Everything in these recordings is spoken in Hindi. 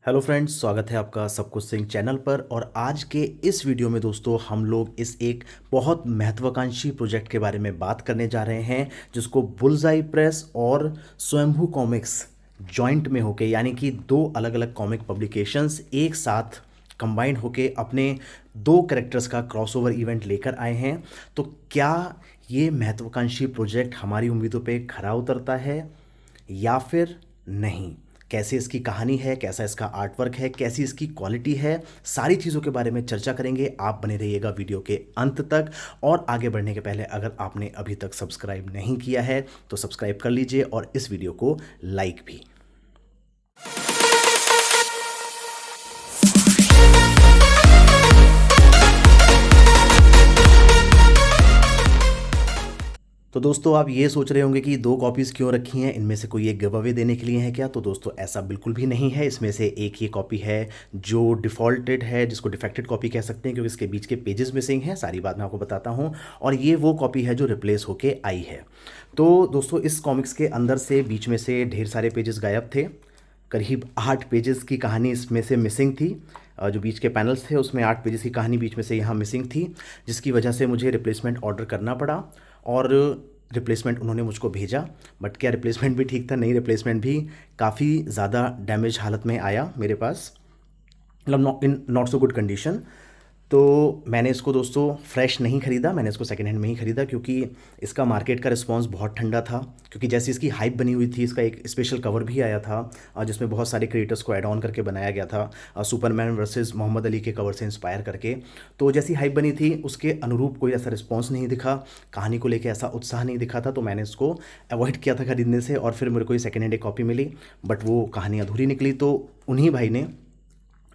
हेलो फ्रेंड्स, स्वागत है आपका सब कुछ सिंह चैनल पर। और आज के इस वीडियो में दोस्तों हम लोग इस एक बहुत महत्वाकांक्षी प्रोजेक्ट के बारे में बात करने जा रहे हैं, जिसको बुलजाई प्रेस और स्वयंभू कॉमिक्स जॉइंट में होके, यानी कि दो अलग अलग कॉमिक पब्लिकेशंस एक साथ कंबाइंड होके अपने दो कैरेक्टर्स का क्रॉसओवर इवेंट लेकर आए हैं। तो क्या ये महत्वाकांक्षी प्रोजेक्ट हमारी उम्मीदों पे खरा उतरता है या फिर नहीं? कैसे इसकी कहानी है, कैसा इसका आर्ट वर्क है, कैसी इसकी क्वालिटी है, सारी चीज़ों के बारे में चर्चा करेंगे। आप बने रहिएगा वीडियो के अंत तक। और आगे बढ़ने के पहले अगर आपने अभी तक सब्सक्राइब नहीं किया है तो सब्सक्राइब कर लीजिए और इस वीडियो को लाइक भी। तो दोस्तों आप ये सोच रहे होंगे कि दो कॉपीज़ क्यों रखी हैं, इनमें से कोई एक गिव अवे देने के लिए है क्या? तो दोस्तों ऐसा बिल्कुल भी नहीं है। इसमें से एक ये कॉपी है जो डिफ़ॉल्टेड है, जिसको डिफेक्टेड कॉपी कह सकते हैं, क्योंकि इसके बीच के पेजेस मिसिंग हैं। सारी बात मैं आपको बताता हूँ। और ये वो कॉपी है जो रिप्लेस होके आई है। तो दोस्तों इस कॉमिक्स के अंदर से बीच में से ढेर सारे पेजेस गायब थे। करीब 8 पेजेस की कहानी इसमें से मिसिंग थी। जो बीच के पैनल्स थे उसमें 8 पेजेस की कहानी बीच में से यहाँ मिसिंग थी, जिसकी वजह से मुझे रिप्लेसमेंट ऑर्डर करना पड़ा। और रिप्लेसमेंट उन्होंने मुझको भेजा। बट क्या रिप्लेसमेंट भी ठीक था? नहीं, रिप्लेसमेंट भी काफ़ी ज़्यादा डैमेज हालत में आया मेरे पास, मतलब in not so good condition. तो मैंने इसको दोस्तों फ्रेश नहीं ख़रीदा, मैंने इसको सेकेंड हैंड में ही ख़रीदा, क्योंकि इसका मार्केट का रिस्पांस बहुत ठंडा था। क्योंकि जैसी इसकी हाइप बनी हुई थी, इसका एक स्पेशल कवर भी आया था जिसमें बहुत सारे क्रिएटर्स को ऐड ऑन करके बनाया गया था, सुपरमैन वर्सेस मोहम्मद अली के कवर से इंस्पायर करके। तो जैसी हाइप बनी थी उसके अनुरूप कोई ऐसा रिस्पॉन्स नहीं दिखा, कहानी को लेकर ऐसा उत्साह नहीं दिखा था। तो मैंने इसको अवॉइड किया था ख़रीदने से। और फिर मेरे को सेकेंड हैंड एक कॉपी मिली, बट वो कहानी अधूरी निकली। तो उन्हीं भाई ने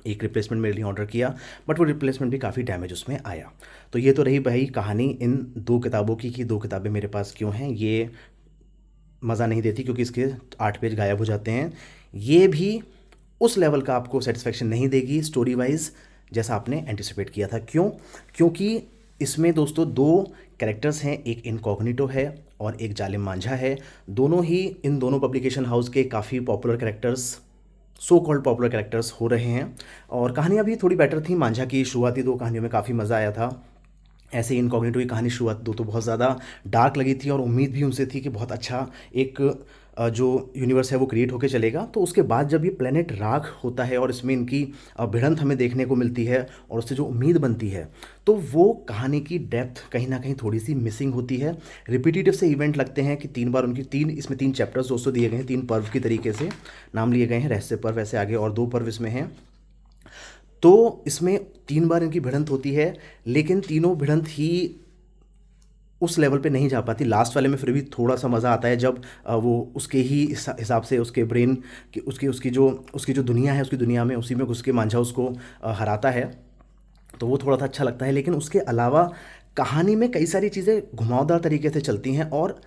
एक रिप्लेसमेंट मेरे लिए ऑर्डर किया, बट वो रिप्लेसमेंट भी काफ़ी डैमेज उसमें आया। तो ये तो रही भाई कहानी इन दो किताबों की कि दो किताबें मेरे पास क्यों हैं। ये मज़ा नहीं देती क्योंकि इसके 8 पेज गायब हो जाते हैं। ये भी उस लेवल का आपको सेटिस्फेक्शन नहीं देगी स्टोरी वाइज जैसा आपने एंटिसिपेट किया था। क्यों? क्योंकि इसमें दोस्तों दो कैरेक्टर्स हैं, एक इनकॉग्निटो है और एक जालिम मांझा है। दोनों ही इन दोनों पब्लिकेशन हाउस के काफ़ी popular characters, so called popular characters हो रहे हैं। और कहानियाँ भी थोड़ी बेटर थी। मांझा की शुरुआती दो कहानियों में काफ़ी मज़ा आया था। ऐसे इनकॉग्निटो की कहानी शुरुआत दो तो बहुत ज़्यादा डार्क लगी थी और उम्मीद भी उनसे थी कि बहुत अच्छा एक जो यूनिवर्स है वो क्रिएट होकर चलेगा। तो उसके बाद जब ये प्लेनेट राख होता है और इसमें इनकी भिड़ंत हमें देखने को मिलती है और उससे जो उम्मीद बनती है, तो वो कहानी की डेप्थ कहीं ना कहीं थोड़ी सी मिसिंग होती है। रिपीटेटिव से इवेंट लगते हैं कि 3 बार उनकी इसमें 3 चैप्टर्स दोस्तों दिए गए हैं, 3 पर्व की तरीके से नाम लिए गए हैं। रहस्य पर्व ऐसे आगे और 2 पर्व इसमें हैं। तो इसमें 3 बार इनकी भिड़ंत होती है, लेकिन तीनों भिड़ंत ही उस लेवल पे नहीं जा पाती। लास्ट वाले में फिर भी थोड़ा सा मज़ा आता है जब वो उसके ही हिसाब से उसके ब्रेन की उसकी जो दुनिया है, उसकी दुनिया में उसी में घुस के मांझा उसको हराता है। तो वो थोड़ा सा अच्छा लगता है। लेकिन उसके अलावा कहानी में कई सारी चीज़ें घुमावदार तरीके से चलती हैं। और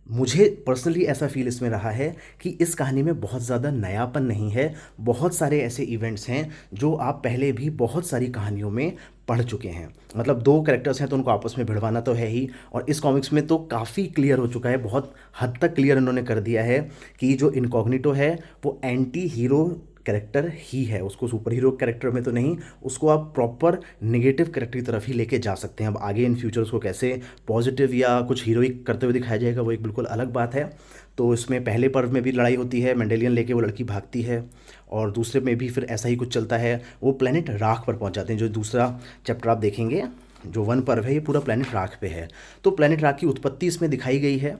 मुझे पर्सनली ऐसा फील इसमें रहा है कि इस कहानी में बहुत ज़्यादा नयापन नहीं है। बहुत सारे ऐसे इवेंट्स हैं जो आप पहले भी बहुत सारी कहानियों में पढ़ चुके हैं। मतलब दो कैरेक्टर्स हैं तो उनको आपस में भिड़वाना तो है ही। और इस कॉमिक्स में तो काफ़ी क्लियर हो चुका है, बहुत हद तक क्लियर इन्होंने कर दिया है कि जो इनकॉग्निटो है वो एंटी हीरो कैरेक्टर ही है। उसको सुपर हीरो कैरेक्टर में तो नहीं, उसको आप प्रॉपर नेगेटिव कैरेक्टर की तरफ ही लेके जा सकते हैं। अब आगे इन फ्यूचर उसको कैसे पॉजिटिव या कुछ हीरोइक करते हुए दिखाया जाएगा वो एक बिल्कुल अलग बात है। तो इसमें पहले पर्व में भी लड़ाई होती है, मेंडेलियन लेके वो लड़की भागती है। और दूसरे में भी फिर ऐसा ही कुछ चलता है, वो प्लेनेट राख पर पहुंच जाते हैं। जो दूसरा चैप्टर आप देखेंगे, जो 1 पर्व है, ये पूरा प्लेनेट राख पे है। तो प्लेनेट राख की उत्पत्ति इसमें दिखाई गई है,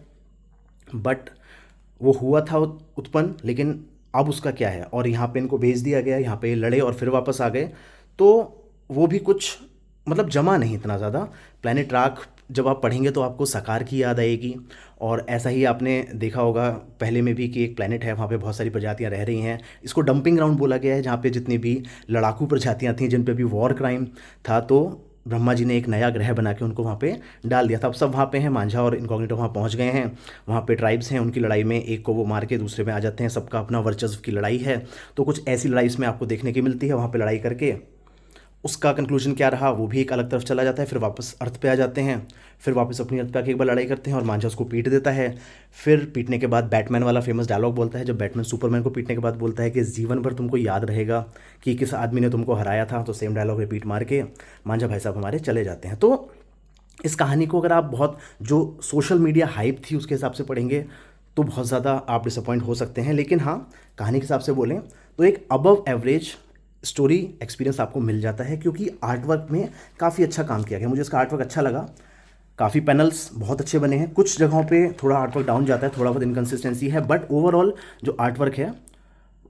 बट वो हुआ था उत्पन्न, लेकिन अब उसका क्या है। और यहाँ पे इनको भेज दिया गया, यहाँ पे ये लड़े और फिर वापस आ गए। तो वो भी कुछ मतलब जमा नहीं इतना ज़्यादा। प्लैनेट राख जब आप पढ़ेंगे तो आपको सकार की याद आएगी। और ऐसा ही आपने देखा होगा पहले में भी कि एक प्लैनेट है, वहाँ पे बहुत सारी प्रजातियाँ रह रही हैं। इसको डंपिंग ग्राउंड बोला गया है, जहाँ पे जितनी भी लड़ाकू प्रजातियाँ थीं, जिन पे भी वॉर क्राइम था, तो ब्रह्मा जी ने एक नया ग्रह बना के उनको वहाँ पे डाल दिया था। अब सब वहाँ पे हैं, मांझा और इनकॉग्निटो वहाँ पहुँच गए हैं। वहाँ पे ट्राइब्स हैं, उनकी लड़ाई में एक को वो मार के दूसरे में आ जाते हैं। सबका अपना वर्चस्व की लड़ाई है। तो कुछ ऐसी लड़ाई इसमें आपको देखने की मिलती है। वहाँ पे लड़ाई करके उसका कंक्लूजन क्या रहा वो भी एक अलग तरफ चला जाता है। फिर वापस अर्थ पे आ जाते हैं, फिर वापस अपनी अर्थ पे आके एक बार लड़ाई करते हैं और मांझा उसको पीट देता है। फिर पीटने के बाद बैटमैन वाला फेमस डायलॉग बोलता है, जब बैटमैन सुपरमैन को पीटने के बाद बोलता है कि जीवन भर तुमको याद रहेगा कि किस आदमी ने तुमको हराया था। तो सेम डायलॉग रिपीट मार के मांझा भाई साहब हमारे चले जाते हैं। तो इस कहानी को अगर आप बहुत जो सोशल मीडिया हाइप थी उसके हिसाब से पढ़ेंगे तो बहुत ज़्यादा आप डिसअपॉइंट हो सकते हैं। लेकिन हाँ, कहानी के हिसाब से बोलें तो एक अबव एवरेज स्टोरी एक्सपीरियंस आपको मिल जाता है, क्योंकि आर्टवर्क में काफ़ी अच्छा काम किया गया। मुझे इसका आर्टवर्क अच्छा लगा, काफ़ी पैनल्स बहुत अच्छे बने हैं। कुछ जगहों पे थोड़ा आर्टवर्क डाउन जाता है, थोड़ा बहुत इनकन्सिस्टेंसी है, बट ओवरऑल जो आर्टवर्क है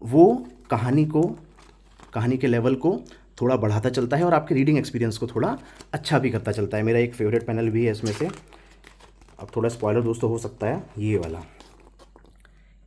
वो कहानी के लेवल को थोड़ा बढ़ाता चलता है और आपके रीडिंग एक्सपीरियंस को थोड़ा अच्छा भी करता चलता है। मेरा एक फेवरेट पैनल भी है इसमें से, अब थोड़ा स्पॉइलर दोस्तों हो सकता है, ये वाला।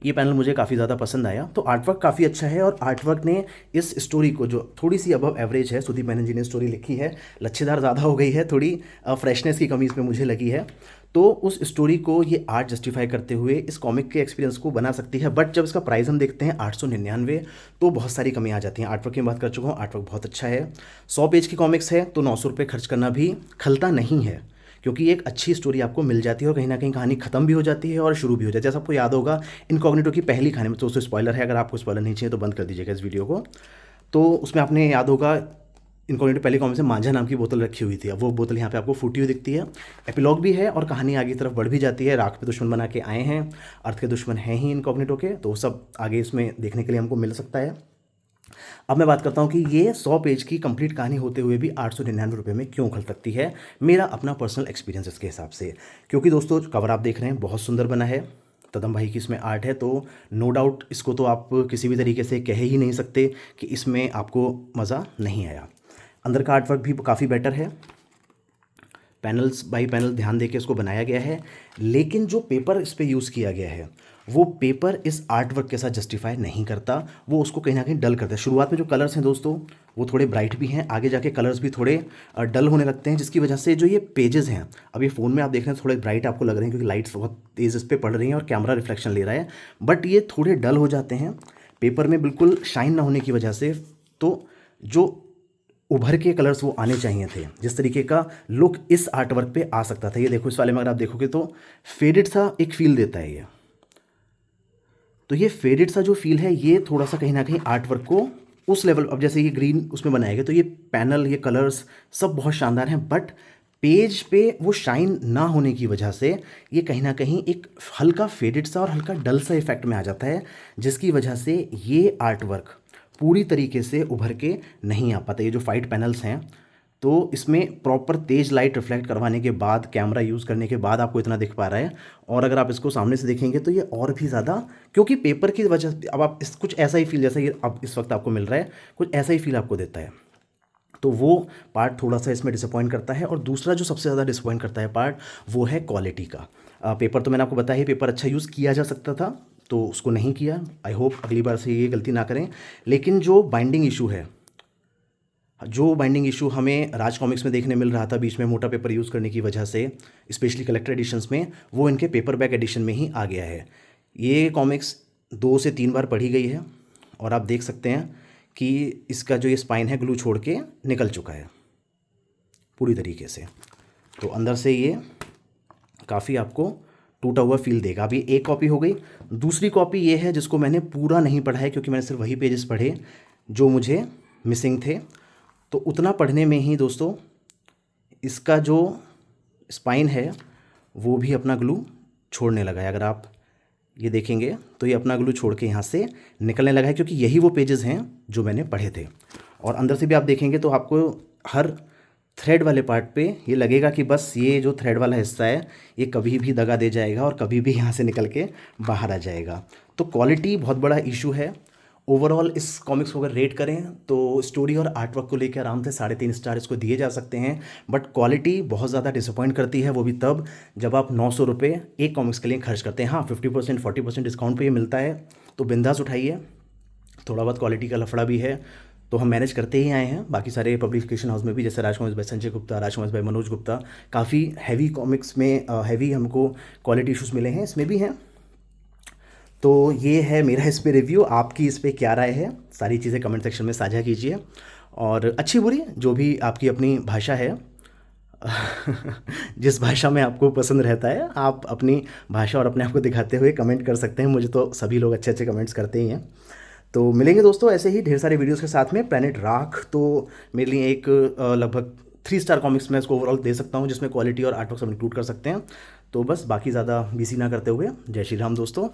ये पैनल मुझे काफ़ी ज़्यादा पसंद आया। तो आर्टवर्क काफ़ी अच्छा है और आर्टवर्क ने इस स्टोरी को, जो थोड़ी सी अबव एवरेज है, सुदीप मेनन जी ने स्टोरी लिखी है, लच्छेदार ज़्यादा हो गई है, थोड़ी फ्रेशनेस की कमी इसमें मुझे लगी है। तो उस स्टोरी को ये आर्ट जस्टिफाई करते हुए इस कॉमिक के एक्सपीरियंस को बना सकती है। बट जब इसका प्राइस हम देखते हैं 899, तो बहुत सारी कमी आ जाती हैं। आर्टवर्क की बात कर चुका हूँ, आर्टवर्क बहुत अच्छा है। 100 पेज की कॉमिक्स है तो 900 रुपये खर्च करना भी खलता नहीं है, क्योंकि एक अच्छी स्टोरी आपको मिल जाती है और कहीं ना कहीं कहानी खत्म भी हो जाती है और शुरू भी हो जाती है। जैसे आपको याद होगा इनकॉग्निटो की पहली कहानी में, तो उससे स्पॉइलर है, अगर आपको स्पॉइलर नहीं चाहिए तो बंद कर दीजिएगा इस वीडियो को। तो उसमें आपने याद होगा इनकॉग्निटो पहली कॉमिक में मांझा नाम की बोतल रखी हुई थी। अब वो बोतल यहाँ पे आपको फूटी हुई दिखती है। एपिलॉग भी है और कहानी आगे की तरफ बढ़ भी जाती है। राख पे दुश्मन बना के आए हैं, अर्थ के दुश्मन हैं ही इनकॉग्निटो के, तो सब आगे इसमें देखने के लिए हमको मिल सकता है। अब मैं बात करता हूँ कि ये 100 पेज की कंप्लीट कहानी होते हुए भी 899 रुपये में क्यों खल सकती है। मेरा अपना पर्सनल एक्सपीरियंस इसके हिसाब से, क्योंकि दोस्तों कवर आप देख रहे हैं बहुत सुंदर बना है, तदम भाई की इसमें आर्ट है, तो नो डाउट इसको तो आप किसी भी तरीके से कह ही नहीं सकते कि इसमें आपको मज़ा नहीं आया। अंदर का आर्टवर्क भी काफ़ी बेटर है, पैनल्स बाई पैनल ध्यान देके इसको बनाया गया है। लेकिन जो पेपर इस पर यूज़ किया गया है वो पेपर इस आर्टवर्क के साथ जस्टिफाई नहीं करता, वो उसको कहीं ना कहीं डल करता है। शुरुआत में जो कलर्स हैं दोस्तों वो थोड़े ब्राइट भी हैं, आगे जाके कलर्स भी थोड़े डल होने लगते हैं, जिसकी वजह से जो ये पेजेस हैं, अब ये फ़ोन में आप देख रहे हैं थोड़े ब्राइट आपको लग रहे हैं क्योंकि लाइट्स बहुत तेज़ इस पर पड़ रही हैं और कैमरा रिफ्लेक्शन ले रहा है, बट ये थोड़े डल हो जाते हैं पेपर में बिल्कुल शाइन ना होने की वजह से। तो जो उभर के कलर्स वो आने चाहिए थे, जिस तरीके का लुक इस आर्टवर्क पे आ सकता था, ये देखो इस वाले में अगर आप देखोगे तो फेडेड सा एक फील देता है ये। तो ये फेडेड सा जो फील है ये थोड़ा सा कहीं ना कहीं आर्टवर्क को उस लेवल, अब जैसे ये ग्रीन उसमें बनाया गया तो ये पैनल, ये कलर्स सब बहुत शानदार हैं, बट पेज पे वो शाइन ना होने की वजह से ये कहीं ना कहीं एक हल्का फेडेड सा और हल्का डल सा इफेक्ट में आ जाता है, जिसकी वजह से ये आर्टवर्क पूरी तरीके से उभर के नहीं आ पाता। ये जो फाइट पैनल्स हैं तो इसमें प्रॉपर तेज लाइट रिफ्लेक्ट करवाने के बाद, कैमरा यूज़ करने के बाद आपको इतना दिख पा रहा है, और अगर आप इसको सामने से देखेंगे तो ये और भी ज़्यादा, क्योंकि पेपर की वजह से अब आप कुछ ऐसा ही फील जैसा ये अब इस वक्त आपको मिल रहा है, कुछ ऐसा ही फील आपको देता है। तो वो पार्ट थोड़ा सा इसमें डिसअपॉइंट करता है। और दूसरा जो सबसे ज़्यादा डिसअपॉइंट करता है पार्ट, वो है क्वालिटी का। पेपर तो मैंने आपको बताया ही, पेपर अच्छा यूज़ किया जा सकता था तो उसको नहीं किया। आई होप अगली बार से ये गलती ना करें। लेकिन जो बाइंडिंग इशू है, जो बाइंडिंग इशू हमें राज कॉमिक्स में देखने मिल रहा था बीच में मोटा पेपर यूज़ करने की वजह से, स्पेशली कलेक्टर एडिशंस में, वो इनके पेपर बैक एडिशन में ही आ गया है। ये कॉमिक्स 2 से 3 बार पढ़ी गई है और आप देख सकते हैं कि इसका जो ये स्पाइन है ग्लू छोड़ के निकल चुका है पूरी तरीके से। तो अंदर से ये काफ़ी आपको टूटा हुआ फील देगा। अभी एक कॉपी हो गई, दूसरी कॉपी ये है जिसको मैंने पूरा नहीं पढ़ा है, क्योंकि मैंने सिर्फ वही पेजेस पढ़े जो मुझे मिसिंग थे। तो उतना पढ़ने में ही दोस्तों इसका जो स्पाइन है वो भी अपना ग्लू छोड़ने लगा है। अगर आप ये देखेंगे तो ये अपना ग्लू छोड़ के यहाँ से निकलने लगा है, क्योंकि यही वो पेजेस हैं जो मैंने पढ़े थे। और अंदर से भी आप देखेंगे तो आपको हर थ्रेड वाले पार्ट पे ये लगेगा कि बस ये जो थ्रेड वाला हिस्सा है ये कभी भी दगा दे जाएगा और कभी भी यहाँ से निकल के बाहर आ जाएगा। तो क्वालिटी बहुत बड़ा इशू है। ओवरऑल इस कॉमिक्स को अगर रेट करें तो स्टोरी और आर्टवर्क को लेकर आराम से 3.5 स्टार इसको दिए जा सकते हैं, बट क्वालिटी बहुत ज़्यादा डिसअपॉइंट करती है, वो भी तब जब आप 900 रुपये एक कॉमिक्स के लिए खर्च करते हैं। हाँ, 50% 40% डिस्काउंट पे ये मिलता है, तो बिंदास उठाइए। थोड़ा बहुत क्वालिटी का लफड़ा भी है तो हम मैनेज करते ही आए हैं। बाकी सारे पब्लिकेशन हाउस में भी, जैसे राजकुमार बाय संजय गुप्ता, राजकुमार बाय मनोज गुप्ता, काफ़ी हैवी कॉमिक्स में हैवी हमको क्वालिटी इशूज़ मिले हैं, इसमें भी हैं। तो ये है मेरा इस पे रिव्यू। आपकी इस पे क्या राय है, सारी चीज़ें कमेंट सेक्शन में साझा कीजिए। और अच्छी बुरी जो भी आपकी अपनी भाषा है जिस भाषा में आपको पसंद रहता है, आप अपनी भाषा और अपने आप को दिखाते हुए कमेंट कर सकते हैं। मुझे तो सभी लोग अच्छे अच्छे कमेंट्स करते ही हैं। तो मिलेंगे दोस्तों ऐसे ही ढेर सारे वीडियोस के साथ में। प्लैनेट राख तो मेरे लिए एक लगभग 3 स्टार कॉमिक्स मैं इसको ओवरऑल दे सकता हूँ, जिसमें क्वालिटी और आर्ट वर्क सब इंक्लूड कर सकते हैं। तो बस बाकी ज़्यादा बिजी ना करते हुए, जय श्री राम दोस्तों।